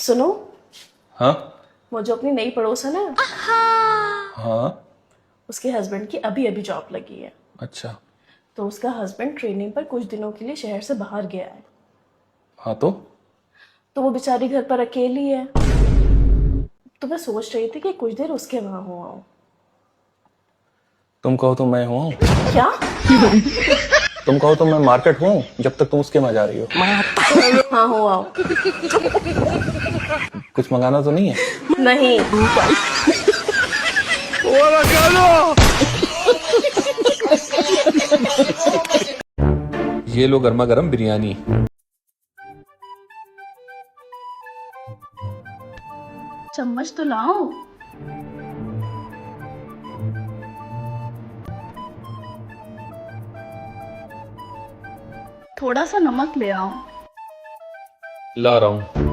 सुनो। हाँ वो जो अपनी नई पड़ोसन है, हाँ। उसके हस्बैंड की अभी अभी जॉब लगी है। अच्छा। तो उसका हस्बैंड ट्रेनिंग पर कुछ दिनों के लिए शहर से बाहर गया है। हाँ तो तो वो बेचारी घर पर अकेली है। तो मैं सोच रही थी कि कुछ देर उसके वहां हो आऊं। तुम कहो तो मैं हूँ, क्या? तुम कहो तो मैं मार्केट हूँ जब तक तुम उसके वहां जा रही हो। हाँ, हो आओ। कुछ मंगाना तो नहीं है? नहीं। ये लो गर्मा गर्म बिरयानी। चम्मच तो लाओ। थोड़ा सा नमक ले आओ। ला रहा हूँ।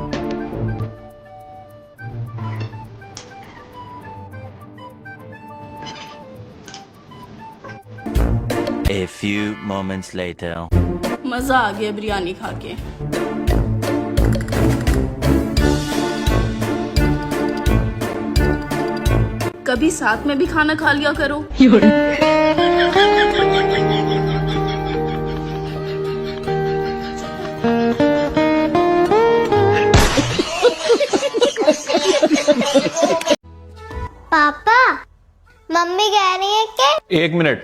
A few moments later. मजा आ गया बिरयानी खा के। कभी साथ में भी खाना खा लिया करो। पापा, मम्मी कह रही है कि एक मिनट,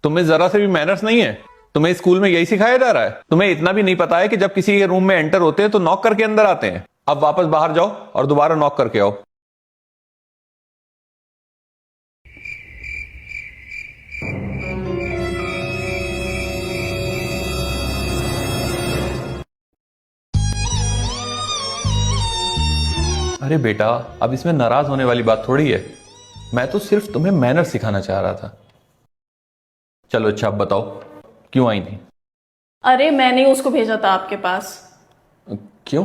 तुम्हें जरा से भी मैनर्स नहीं है? तुम्हें स्कूल में यही सिखाया जा रहा है? तुम्हें इतना भी नहीं पता है कि जब किसी के रूम में एंटर होते हैं तो नॉक करके अंदर आते हैं? अब वापस बाहर जाओ और दोबारा नॉक करके आओ। अरे बेटा, अब इसमें नाराज होने वाली बात थोड़ी है। मैं तो सिर्फ तुम्हें मैनर सिखाना चाह रहा था। चलो अच्छा, अब बताओ क्यों आई थी? अरे मैंने उसको भेजा था आपके पास। क्यों?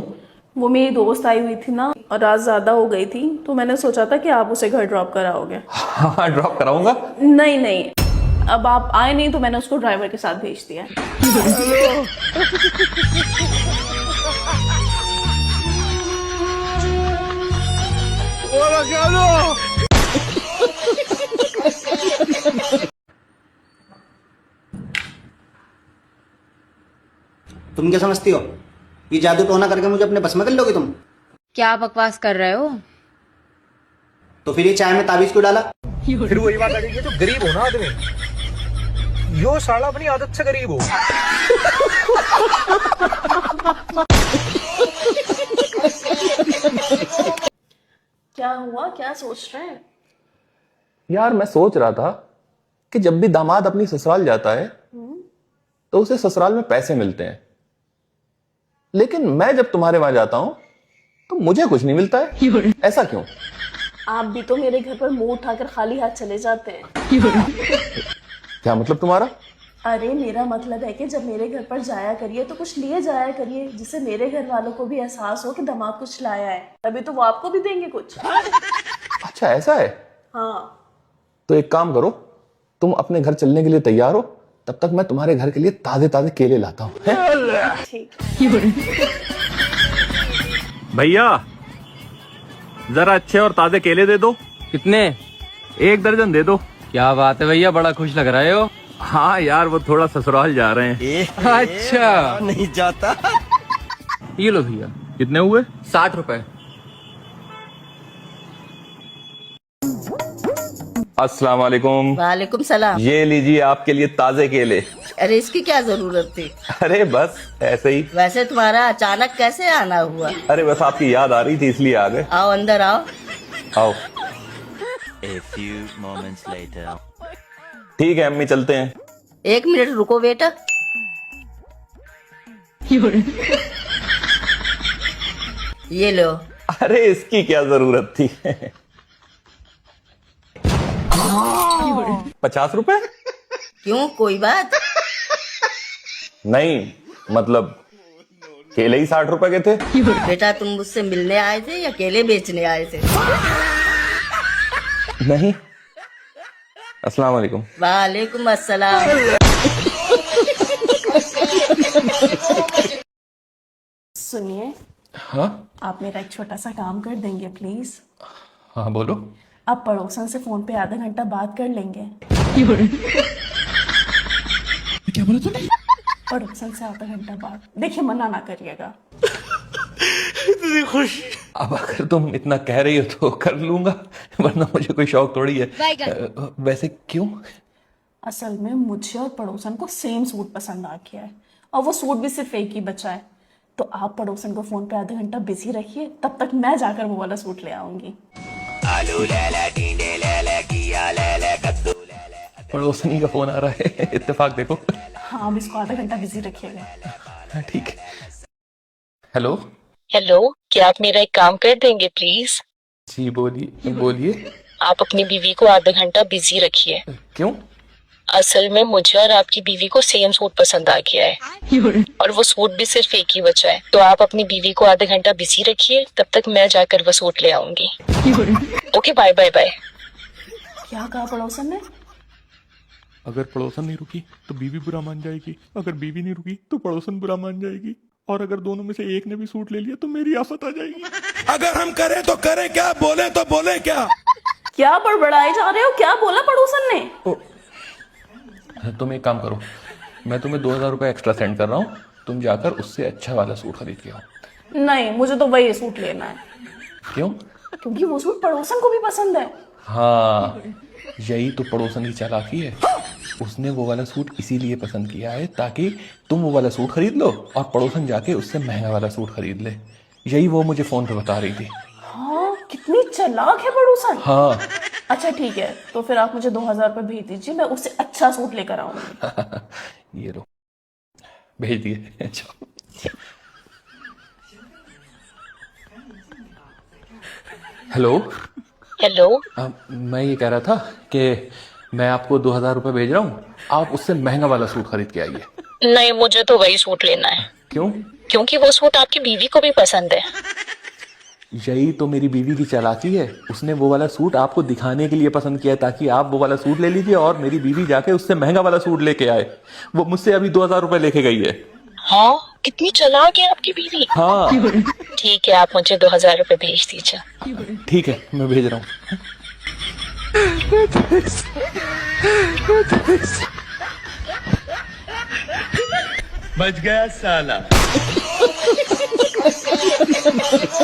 वो मेरी दोस्त आई हुई थी ना, और रात ज्यादा हो गई थी, तो मैंने सोचा था कि आप उसे घर ड्रॉप कराओगे। हाँ, ड्रॉप कराऊंगा। नहीं नहीं, अब आप आए नहीं तो मैंने उसको ड्राइवर के साथ भेज दिया। तुम क्या समझती हो? ये जादू टोना करके मुझे अपने बस में कर लोगे तुम? क्या बकवास कर रहे हो? तो फिर ये चाय में ताबीज क्यों डाला? फिर वही बात आ गई, जो गरीब हो ना आदमी, यो साला अपनी आदत से गरीब हो। क्या हुआ? क्या सोच रहे हैं? यार मैं सोच रहा था कि जब भी दामाद अपनी ससुराल जाता है तो उसे ससुराल में पैसे मिलते हैं, लेकिन मैं जब तुम्हारे वहां जाता हूं तो मुझे कुछ नहीं मिलता है। ऐसा क्यों? आप भी तो मेरे घर पर मुंह उठाकर खाली हाथ चले जाते हैं। क्या मतलब तुम्हारा? अरे मेरा मतलब है कि जब मेरे घर पर जाया करिए तो कुछ लिए जाया करिए, जिससे मेरे घर वालों को भी एहसास हो कि दामाद कुछ लाया है, तभी तो वो आपको भी देंगे कुछ। अच्छा ऐसा है? हाँ। तो एक काम करो, तुम अपने घर चलने के लिए तैयार हो, तब तक मैं तुम्हारे घर के लिए ताजे ताजे केले लाता हूँ। ठीक। भैया जरा अच्छे और ताजे केले दे दो। कितने? 1 दर्जन दे दो। क्या बात है भैया, बड़ा खुश लग रहे हो। हाँ यार, वो थोड़ा ससुराल जा रहे हैं। अच्छा, नहीं जाता। ये लो भैया। कितने हुए? 60 रुपए। अस्सलाम वालेकुम। वालेकुम सलाम। ये लीजिए आपके लिए ताजे केले। अरे इसकी क्या जरूरत थी? अरे बस ऐसे ही। वैसे तुम्हारा अचानक कैसे आना हुआ? अरे बस आपकी याद आ रही थी इसलिए आ गए। आओ अंदर आओ। आओ। A few moments later. ठीक है अम्मी, चलते हैं। 1 मिनट रुको बेटा। ये लो। अरे इसकी क्या जरूरत थी? 50 रुपए? क्यों, कोई बात? नहीं, मतलब केले ही 60 रुपए के थे। बेटा तुम मुझसे मिलने आए थे या केले बेचने आए थे? नहीं। अस्सलाम वालेकुम। वालेकुम अस्सलाम। सुनिए, हाँ आप मेरा एक छोटा सा काम कर देंगे प्लीज? हाँ बोलो। आप पड़ोसन से फोन पे आधा घंटा बात कर लेंगे? क्या बोला तूने? पड़ोसन से आधा घंटा बात, देखिए मना ना करिएगा। अब अगर तुम इतना कह रही हो तो कर लूंगा, वरना मुझे कोई शौक थोड़ी है। वैसे क्यों? असल में मुझे और पड़ोसन को सेम सूट पसंद आ गया है, और वो सूट भी सिर्फ एक ही बचा है। तो आप पड़ोसन को फोन पे आधा घंटा बिजी रखिए, तब तक मैं जाकर वो वाला सूट ले आऊंगी। पड़ोसनी का फोन आ रहा है, इत्तेफाक देखो। हाँ, अब इसको आधा घंटा बिजी रखिएगा। हाँ, ठीक है। हेलो हेलो, क्या आप मेरा एक काम कर देंगे प्लीज? जी बोलिए बोलिए। आप अपनी बीवी को आधा घंटा बिजी रखिए। क्यों? असल में मुझे और आपकी बीवी को सेम सूट पसंद आ गया है, और वो सूट भी सिर्फ एक ही बचा है। तो आप अपनी बीवी को आधा घंटा बिजी रखिए, तब तक मैं जाकर वो सूट ले आऊंगी। Okay, bye bye bye. क्या कहा पड़ोसन ने? अगर पड़ोसन नहीं रुकी तो बीवी बुरा मान जाएगी, अगर बीवी नहीं रुकी तो पड़ोसन बुरा मान जाएगी, और अगर दोनों में से एक ने भी सूट ले लिया तो मेरी आफत आ जाएगी। अगर हम करें तो करें क्या, बोले तो बोले क्या? क्या बड़बड़ाए जा रहे हो? क्या बोला पड़ोसन ने? तुम एक काम करो, मैं तुम्हें 2000 रुपये एक्स्ट्रा सेंड कर रहा हूँ, तुम जाकर उससे अच्छा वाला सूट खरीद के आओ। नहीं, मुझे तो वही सूट लेना है। क्यों? क्योंकि वो सूट पड़ोसन को भी पसंद है। हाँ, यही तो पड़ोसन की चालाकी है। उसने वो वाला सूट इसीलिए पसंद किया है ताकि तुम वो वाला सूट खरीद लो और पड़ोसन जाके उससे महंगा वाला सूट खरीद ले। यही वो मुझे फोन पे बता रही थी। हाँ, कितनी चालाक है पड़ोसन। हाँ। अच्छा ठीक है, तो फिर आप मुझे 2000 रुपये भेज दीजिए, मैं उससे अच्छा सूट लेकर आऊंगी। ये लो, भेज दिए। अच्छा, हेलो हेलो, मैं ये कह रहा था कि मैं आपको 2000 रुपये भेज रहा हूँ, आप उससे महंगा वाला सूट खरीद के आइए। नहीं, मुझे तो वही सूट लेना है। क्यों? क्योंकि वो सूट आपकी बीवी को भी पसंद है। यही तो मेरी बीवी की चालाकी है, उसने वो वाला सूट आपको दिखाने के लिए पसंद किया है ताकि आप वो वाला सूट ले लीजिए और मेरी बीवी जाके उससे महंगा वाला सूट लेके आए। वो मुझसे अभी 2000 रुपये लेके गई है। हाँ, कितनी चालाक है आपकी बीवी। हाँ। ठीक है, आप मुझे 2000 रुपये भेज दीजिए। ठीक है, मैं भेज रहा हूँ। बच गया साला।